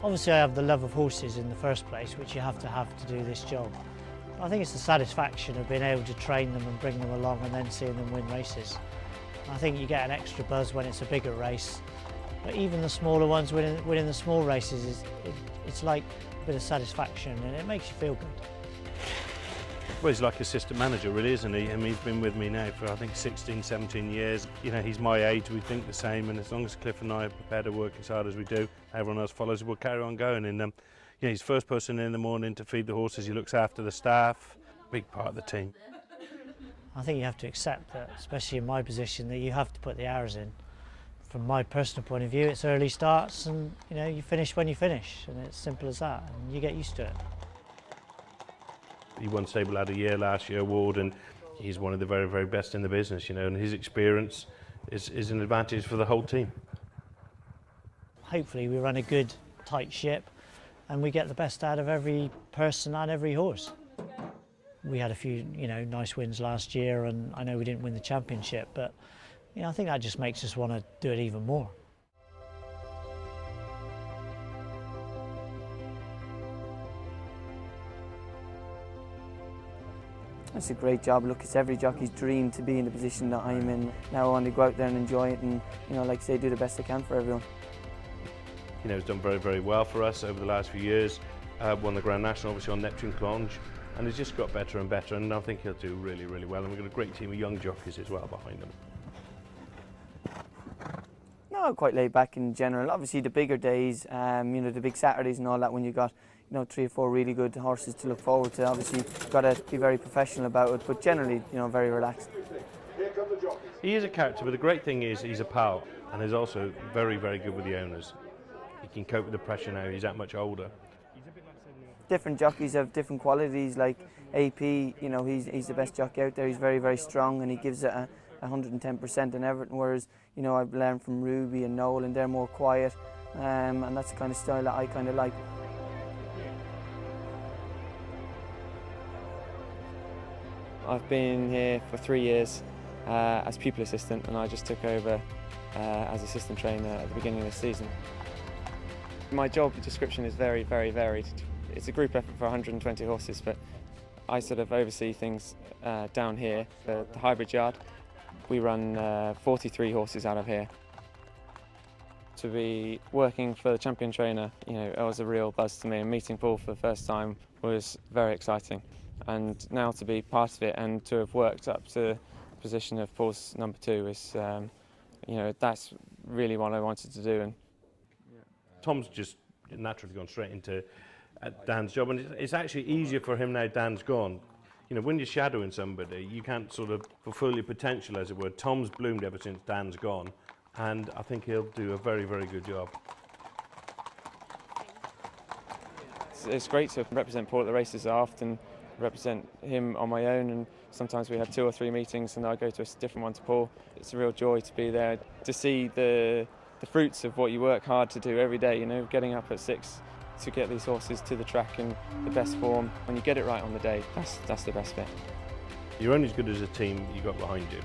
Obviously I have the love of horses in the first place, which you have to do this job. I think it's the satisfaction of being able to train them and bring them along and then seeing them win races. I think you get an extra buzz when it's a bigger race, but even the smaller ones winning the small races, it's like a bit of satisfaction and it makes you feel good. Well, he's like assistant manager, really, isn't he? I mean, he's been with me now for, I think, 16, 17 years. You know, he's my age, we think the same, and as long as Cliff and I are prepared to work as hard as we do, everyone else follows, we'll carry on going. And you know, he's first person in the morning to feed the horses, he looks after the staff, big part of the team. I think you have to accept that, especially in my position, that you have to put the hours in. From my personal point of view, it's early starts and, you know, you finish when you finish, and it's simple as that, and you get used to it. He won Stable Lad of the Year last year award, and he's one of the very, very best in the business, you know, and his experience is an advantage for the whole team. Hopefully we run a good, tight ship and we get the best out of every person and every horse. We had a few, you know, nice wins last year, and I know we didn't win the championship, but you know, I think that just makes us want to do it even more. It's a great job. Look, it's every jockey's dream to be in the position that I'm in. Now I want to go out there and enjoy it and, you know, like I say, do the best I can for everyone. You know, he's done very, very well for us over the last few years. Won the Grand National, obviously, on Neptune Clonge, and he's just got better and better, and I think he'll do really, really well. And we've got a great team of young jockeys as well behind him. No, quite laid back in general. Obviously, the bigger days, you know, the big Saturdays and all that, when you got, you know, 3 or 4 really good horses to look forward to. Obviously, you've got to be very professional about it, but generally, you know, very relaxed. He is a character, but the great thing is he's a pal, and he's also very, very good with the owners. He can cope with the pressure now, he's that much older. Different jockeys have different qualities, like AP, you know, he's the best jockey out there. He's very, very strong, and he gives it 110% in everything, whereas, you know, I've learned from Ruby and Noel, and they're more quiet, and that's the kind of style that I kind of like. I've been here for 3 years as pupil assistant, and I just took over as assistant trainer at the beginning of the season. My job description is very, very varied. It's a group effort for 120 horses, but I sort of oversee things down here. The hybrid yard, we run 43 horses out of here. To be working for the champion trainer, you know, it was a real buzz to me, and meeting Paul for the first time was very exciting. And now to be part of it and to have worked up to the position of Paul's number 2 is, you know, that's really what I wanted to do. And Tom's just naturally gone straight into Dan's job, and it's actually easier for him now Dan's gone. You know, when you're shadowing somebody, you can't sort of fulfill your potential, as it were. Tom's bloomed ever since Dan's gone, and I think he'll do a very, very good job. It's great to represent Paul at the races. I often represent him on my own, and sometimes we have 2 or 3 meetings and I go to a different one to Paul. It's a real joy to be there, to see the fruits of what you work hard to do every day, you know, getting up at 6 to get these horses to the track in the best form. When you get it right on the day, that's the best bit. You're only as good as a team you got behind you.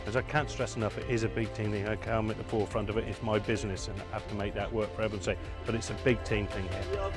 As I can't stress enough, it is a big team thing. I'm at the forefront of it. It's my business and I have to make that work for everyone's sake. But it's a big team thing here.